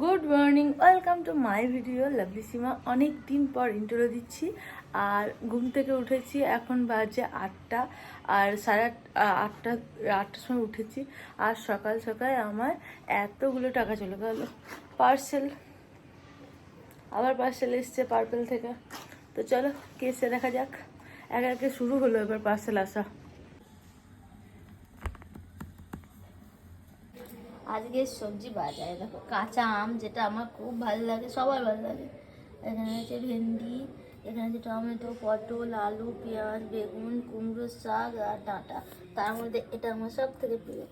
Good morning, welcome to my video lovely Seema. অনেক দিন পর ইন্ট্রো দিচ্ছি। আর ঘুম থেকে উঠেছি, এখন বাজে 8টা। আর আটটার সময় উঠেছি। আর সকাল সকাল আমার এতগুলো টাকা চলে গেল। আবার পার্সেল এসছে পার্পেল থেকে। তো চলো কেসে দেখা যাক। একে একে শুরু হলো এবার পার্সেল আসা। আজকে সবজি বাজারে দেখো, কাঁচা আম, যেটা আমার খুব ভালো লাগে, সবার ভালো লাগে। এখানে আছে ভেন্ডি, এখানে আছে টমেটো, পটল, আলু, পেঁয়াজ, বেগুন, কুমড়ো শাক আর ডাঁটা। তার মধ্যে এটা আমার সব থেকে প্রিয়।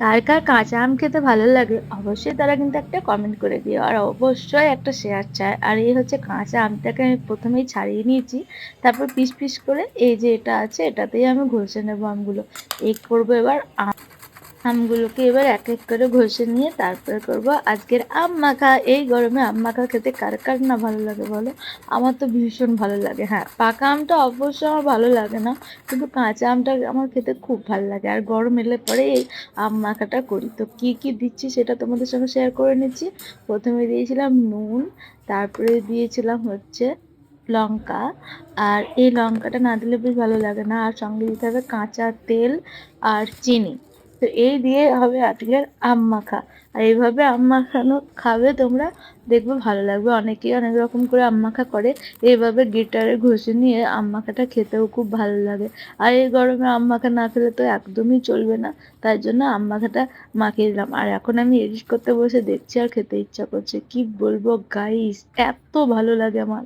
কার কার কাঁচা আম খেতে ভালো লাগে অবশ্যই তারা কিন্তু একটা কমেন্ট করে দিও, আর অবশ্যই একটা শেয়ার চাই। আর এই হচ্ছে কাঁচা আমটাকে আমি প্রথমেই ছাড়িয়ে নিয়েছি, তারপর পিস পিস করে এই যে এটা আছে এটাতেই আমি ঘষে নেবো আমগুলো। এই করবো এবার আমগুলোকে এবার এক এক করে ঘষে নিয়ে তারপরে করব আজকের আম মাখা। এই গরমে আম মাখা খেতে কার কার না ভালো লাগে বলো? আমার তো ভীষণ ভালো লাগে। হ্যাঁ, পাকা আমটা অবশ্য আমার ভালো লাগে না, কিন্তু কাঁচা আমটা আমার খেতে খুব ভালো লাগে। আর গরম এলে পরে এই আম মাখাটা করি। তো কি কি দিচ্ছি সেটা তোমাদের সঙ্গে শেয়ার করে নিচ্ছি। প্রথমে দিয়েছিলাম নুন, তারপরে দিয়েছিলাম হচ্ছে লঙ্কা। আর এই লঙ্কাটা না দিলে বেশ ভালো লাগে না। আর সঙ্গে দিতে হবে কাঁচা তেল আর চিনি। তো এই দিয়ে হবে আজকের আম মাখা। আর এইভাবে আম মাখানো খাবে তোমরা, দেখবে ভালো লাগবে। অনেকেই অনেক রকম করে আম মাখা করে, এইভাবে গিটারে ঘষে নিয়ে আম মাখাটা খেতেও খুব ভালো লাগে। আর এই গরমে আম মাখা না খেলে তো একদমই চলবে না, তাই জন্য আম মাখাটা মাখিয়ে দিলাম। আর এখন আমি এডিট করতে বসে দেখছি আর খেতে ইচ্ছা করছে। কি বলবো গাইস, এত ভালো লাগে আমার।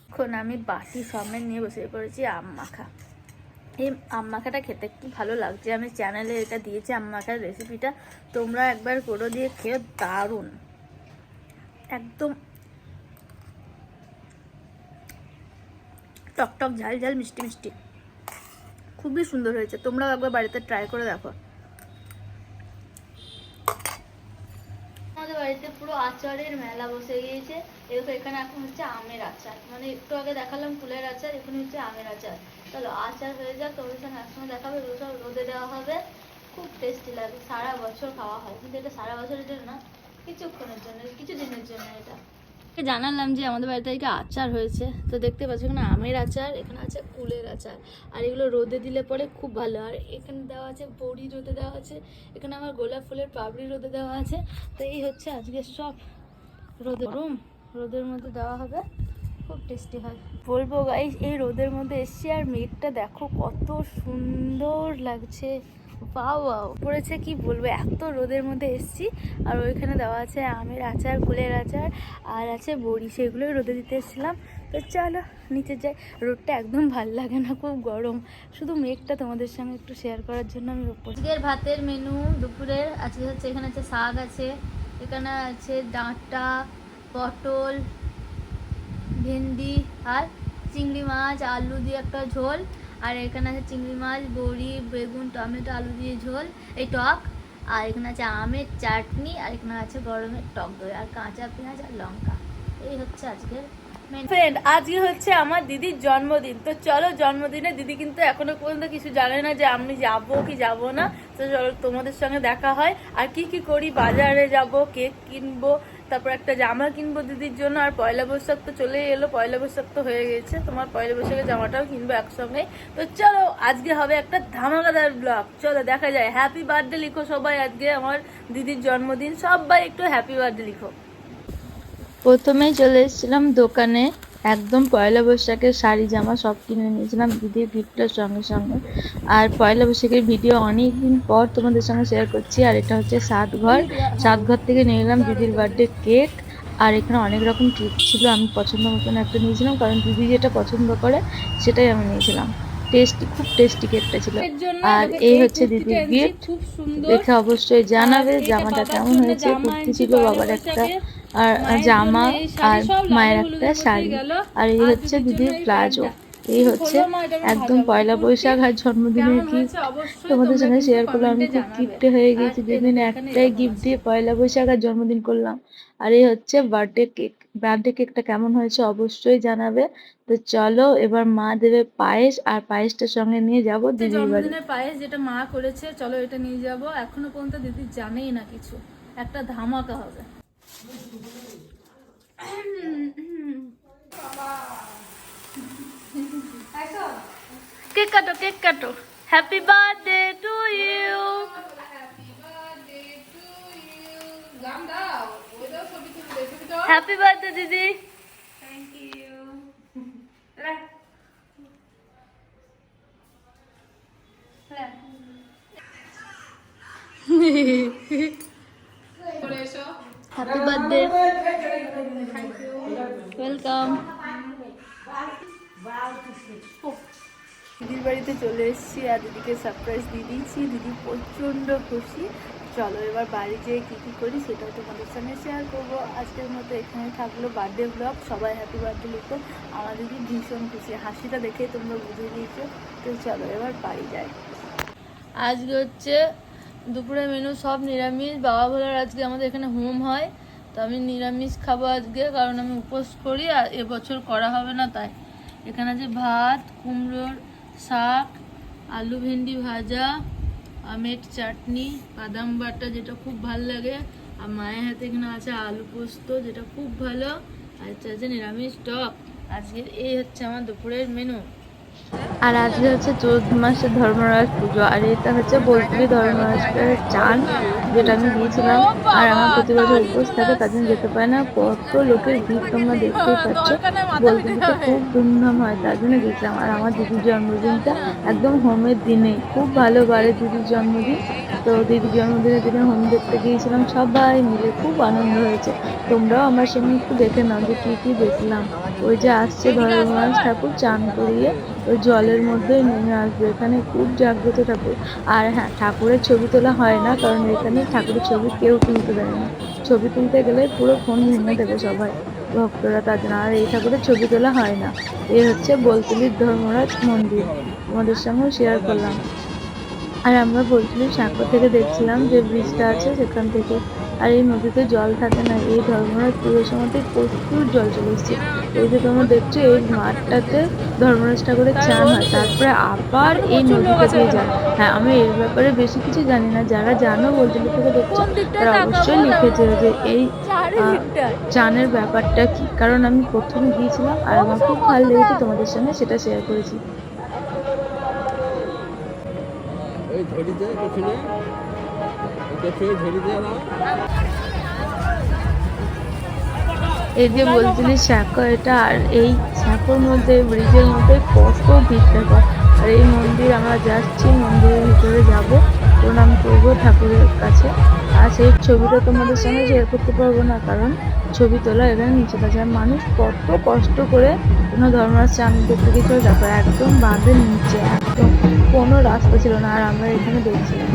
এখন আমি বাটি সামনে নিয়ে বসে পড়েছি আম মাখা। এই আম মাখাটা খেতে খুব ভালো লাগছে। আমি চ্যানেলে এটা দিয়েছি আম মাখার রেসিপিটা, তোমরা একবার করে দিয়ে খেয়ে দারুণ, একদম টকটক ঝাল ঝাল মিষ্টি মিষ্টি, খুবই সুন্দর হয়েছে। তোমরাও একবার বাড়িতে ট্রাই করে দেখো। আমাদের বাড়িতে পুরো আচারের মেলা বসে গিয়েছে। এরকম এখানে এখন হচ্ছে আমের আচার, মানে একটু আগে দেখালাম ফুলের আচার, এখন হচ্ছে আমের আচার। চলো আচার হয়ে যাক, তোমাদের সঙ্গে একসঙ্গে দেখাবে। সব রোদে দেওয়া হবে, খুব টেস্টি লাগে। সারা বছর খাওয়া হয়, কিন্তু এটা সারা বছরের জন্য না, কিছুক্ষণের জন্য, কিছু দিনের জন্য। এটা জানালাম যে আমাদের বাড়িতে একটা আচার হয়েছে। তো দেখতে পাচ্ছ এখানে আমের আচার, এখানে আছে কুলের আচার। আর এগুলো রোদে দিলে পরে খুব ভালো। আর এখানে দেওয়া আছে বড়ি, রোদে দেওয়া আছে। এখানে আমার গোলাপ ফুলের পাপড়ি রোদে দেওয়া আছে। তো এই হচ্ছে আজকে সব রোদে, গরম রোদের মধ্যে দেওয়া হবে, খুব টেস্টি হয়। বলবো গাইস, এই রোদের মধ্যে এসছি আর মেঘটা দেখো কত সুন্দর লাগছে। পাও পড়েছে, কি বলবো, এত রোদের মধ্যে এসছি। আর ওইখানে দেওয়া আছে আমের আচার, কুলের আচার, আর আছে বড়ি, সেগুলোই রোদে দিতে এসেছিলাম। তো চলো নিচে যাই। রোদটা একদম ভাল লাগে না, খুব গরম। শুধু মেঘটা তোমাদের সঙ্গে একটু শেয়ার করার জন্য আমি উপর। আজকের ভাতের মেনু দুপুরের আজকে হচ্ছে, এখানে আছে শাক আছে, এখানে আছে ডাঁটা, পটল, ভেন্ডি আর চিংড়ি মাছ, আলু দিয়ে একটা ঝোল। আর এখানে আছে চিংড়ি মাছ, বড়ি, বেগুন, টমেটো, আলু দিয়ে ঝোল, এই টক। আর এখানে আছে আমের চাটনি, আর এখানে আছে গরমের টক দই, আর কাঁচা পেঁয়াজ আর লঙ্কা। এই হচ্ছে আজকের ফ্রেন্ড। আজকে হচ্ছে আমার দিদির জন্মদিন। তো চলো, জন্মদিনে দিদি কিন্তু এখনো পর্যন্ত কিছু জানে না যে আমি যাবো কি যাবো না। তো চলো তোমাদের সঙ্গে দেখা হয়। আর কি কি করি, বাজারে যাব, কেক কিনবো, তারপর একটা জামা কিনবো দিদির জন্য। আর পয়লা বৈশাখ তো চলেই এলো, পয়লা বৈশাখ তো হয়ে গেছে, তোমার পয়লা বৈশাখের জামাটাও কিনবো একসঙ্গে। তো চলো আজকে হবে একটা ধামাকাদার ব্লগ, চলো দেখা যায়। হ্যাপি বার্থডে লিখো সবাই, আজকে আমার দিদির জন্মদিন, সবাই একটু হ্যাপি বার্থডে লিখো। প্রথমেই চলে এসেছিলাম দোকানে, একদম পয়লা বৈশাখের শাড়ি জামা সব কিনে নিয়েছিলাম দিদির গিফটের সঙ্গে সঙ্গে। আর পয়লা বৈশাখের ভিডিও অনেক দিন পর তোমাদের সঙ্গে শেয়ার করছি। আর এটা হচ্ছে সাতঘর থেকে নিয়ে এলাম দিদির বার্থডে কেক। আর এখানে অনেক রকম কেক ছিল, আমি পছন্দ মতন একটা নিয়েছিলাম, কারণ দিদি যেটা পছন্দ করে সেটাই আমি নিয়েছিলাম। টেস্টি, খুব টেস্টি কেকটা ছিল। আর এই হচ্ছে দিদির গিফট, দেখে অবশ্যই জানাবে জামাটা কেমন হয়েছে। কুর্তি ছিল, বাবার একটা আর জামা, আর মায়ের একটা শাড়ি। আর এই হচ্ছে দিদির প্লাজো। এই হচ্ছে একদম পয়লা বৈশাখ আর জন্মদিনের গিফট তোমাদের সঙ্গে শেয়ার করলাম। আমি খুব গিফটে হয়ে গেছি, যেদিন একটাই গিফট দিয়ে পয়লা বৈশাখ আর জন্মদিন করলাম। আর এই হচ্ছে বার্থডে কেক। বার্থডে কেকটা কেমন হয়েছে অবশ্যই জানাবে। তো চলো এবার মা দেবে পায়েস, আর পায়েসটার সঙ্গে নিয়ে যাবো দিদির বাড়ি। জন্মদিনের পায়েস যেটা মা করেছে, চলো এটা নিয়ে যাব। এখনো পর্যন্ত দিদি জানেই না কিছু, একটা ধামাকা হবে। কেক কাটো, কেক কাটো। Happy birthday to you. Happy birthday দিদি। Happy birthday. ওয়েলকাম। দিদির বাড়িতে চলে এসেছি আর দিদিকে সারপ্রাইজ দিয়ে দিয়েছি। দিদি প্রচণ্ড খুশি। চলো এবার বাড়ি যেয়ে কী কী করি সেটাও তোমাদের সঙ্গে শেয়ার করবো। আজকের মতো এখানে থাকলো বার্থডে ব্লগ। সবাই হ্যাপি বার্থডে লিখো। আমার দিদি ভীষণ খুশি, হাসিটা দেখে তোমরা বুঝে দিয়েছো। তো চলো এবার বাড়ি যাই। আজকে হচ্ছে দুপুরে মেনু সব নিরামিষ। বাবা ভোলার আজকে আমাদের এখানে হোম হয়, তো আমি নিরামিষ খাবো আজকে, কারণ আমি উপোস করি আর এবছর করা হবে না তাই। এখানে আছে ভাত, কুমড়োর শাক, আলু ভেন্ডি ভাজা, আমের চাটনি, বাদাম বাটা যেটা খুব ভালো লাগে, আর মায়ের হাতে এখানে আছে আলু পোস্ত যেটা খুব ভালো, আর আছে নিরামিষ টক। আজকের এই হচ্ছে আমার দুপুরের মেনু। আর আজকে হচ্ছে চৈত্র মাসের ধর্মরাজ পুজো, আর এটা হচ্ছে বোলপুরি ধর্মরাজের চান যেটা আমি দিয়েছিলাম। আর আমার প্রতি বছর উপোস থাকে, তার জন্য যেতে পারে না। কত লোকের ভিড় তোমরা দেখতেই পাচ্ছ। বোলপুরিতে খুব ধুমধাম হয়, তার জন্য গেছিলাম। আর আমার দিদির জন্মদিনটা একদম হোমের দিনে, খুব ভালো বারে দিদির জন্মদিন। তো দিদির জন্মদিনের দিনে হোম দেখতে গিয়েছিলাম সবাই মিলে, খুব আনন্দ হয়েছে। তোমরাও আমার সঙ্গে একটু দেখে নাও যে কী কী দেখলাম। ওই যে আসছে ধর্মরাজ ঠাকুর চান করিয়ে ওই জলের মধ্যেই নেমে আসবে। এখানে খুব জাগ্রত ঠাকুর। আর হ্যাঁ, ঠাকুরের ছবি তোলা হয় না, কারণ এখানে ঠাকুরের ছবি কেউ তুলতে দেয় না। ছবি তুলতে গেলে পুরো ফোন ভেঙে দেবে সবাই ভক্তরা, তার জন্য। আর এই ঠাকুরের ছবি তোলা হয় না। এই হচ্ছে বোলপুলির ধর্মরাজ মন্দির, তোমাদের সঙ্গেও শেয়ার করলাম। আর আমরা বোলপুলির সাঁকো থেকে দেখছিলাম যে ব্রিজটা আছে সেখান থেকে। আর এই নদীতে জল থাকে না, এই ধর্মরাজ পুজোর সময়তে প্রচুর জল চলে এসছে। এই যে তোমরা দেখছো এই মাঠটাতে ধর্মরাজ ঠাকুরের চান হয়, তারপরে আবার এই নদীটা দিয়ে যায়। হ্যাঁ, আমি এর ব্যাপারে বেশি কিছু জানি না, যারা জানো বোলপুলি থেকে দেখছো তারা অবশ্যই লিখেছে যে এই চানের ব্যাপারটা কি, কারণ আমি প্রথমে গিয়েছিলাম আর আমার খুব ভালো লেগেছে, তোমাদের সঙ্গে সেটা শেয়ার করেছি। এই যে বলছিলি সাঁকো এটা, আর এই সাঁকোর মধ্যে ব্রিজের মধ্যে কত ভিড় থাকে। আর এই মন্দির আমরা যাচ্ছি, মন্দিরের ভিতরে যাব, প্রণাম করবো ঠাকুরের কাছে। আর সেই ছবিটা তোমাদের সঙ্গে শেয়ার করতে পারবো না, কারণ ছবি তোলা এখানে নিচে আছে। আর মানুষ কত কষ্ট করে কোনো ধর্মরাজ চান করতে গিয়েছিল, দেখো একদম বাঁধের নিচে, একদম কোনো রাস্তা ছিল না। আর আমরা এখানে দেখছিলাম।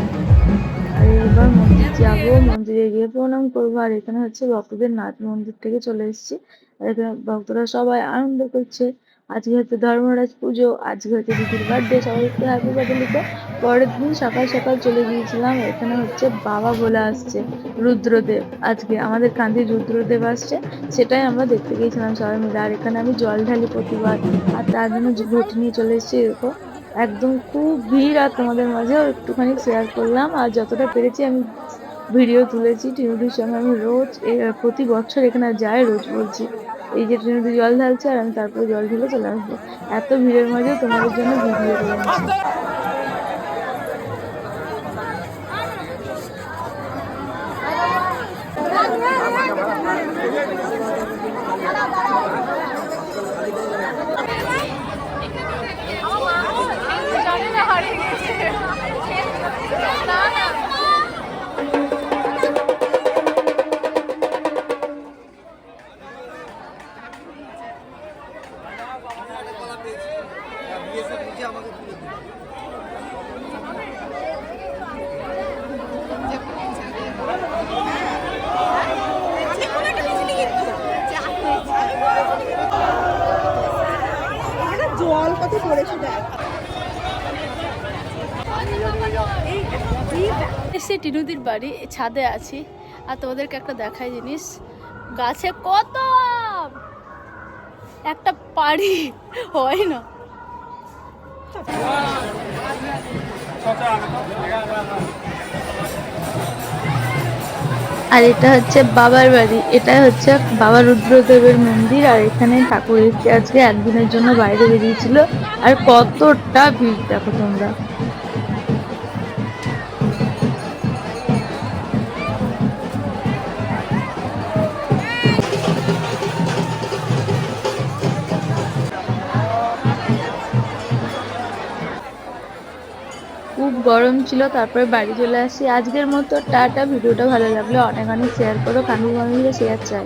আর এবার মন্দির যাবো, মন্দিরে গিয়ে প্রণাম করবো। আর এখানে হচ্ছে ভক্তদের নাচ, মন্দির থেকে চলে এসেছি। আর এখানে ভক্তরা সবাই আনন্দ করছে। আজকে হচ্ছে ধর্মরাজ পুজো, আজকে হচ্ছে দিদির বার্থডে, সবাই একটু হ্যাপি বার্থডে লিখো। পরের দিন সকাল সকাল চলে গিয়েছিলাম। এখানে হচ্ছে বাবা বলে আসছে, রুদ্রদেব। আজকে আমাদের কান্দির রুদ্রদেব আসছে, সেটাই আমরা দেখতে গিয়েছিলাম সবাই মিলে। আর এখানে আমি জল ঢালি প্রতিবার, আর তার জন্য ঘটি নিয়ে চলে এসেছি। এরকম একদম খুব ভিড়, আর তোমাদের মাঝেও একটুখানি শেয়ার করলাম। আর যতটা পেরেছি আমি ভিডিও তুলেছি। টিনুদির সঙ্গে আমি রোজ প্রতি বছর এখানে যাই, রোজ বলছি। এই যে টিনুদি জল ঢালছে আর আমি তারপরে জল ঢেলে চলে আসবো। এত ভিড়ের মাঝেও তোমাদের জন্য ভিডিও করে আনছি। জল কত পড়েছে দেখ। এসে টিনুদির বাড়ি, ছাদে আছি। আর তোমাদেরকে একটা দেখাই জিনিস, গাছে কত আম, একটা পাড়ি হয় না। আর এটা হচ্ছে বাবার বাড়ি, এটা হচ্ছে বাবা রুদ্রদেবের মন্দির। আর এখানে ঠাকুর এসছে, আজকে একদিনের জন্য বাইরে বেরিয়েছিল। আর কতটা ভিড় দেখো তোমরা। খুব গরম ছিল, তারপরে বাড়ি চলে আসি। আজকের মতো টাটা। ভিডিওটা ভালো লাগলে অনেক অনেক শেয়ার করো, কানু ফ্যামিলিকে শেয়ার চাই।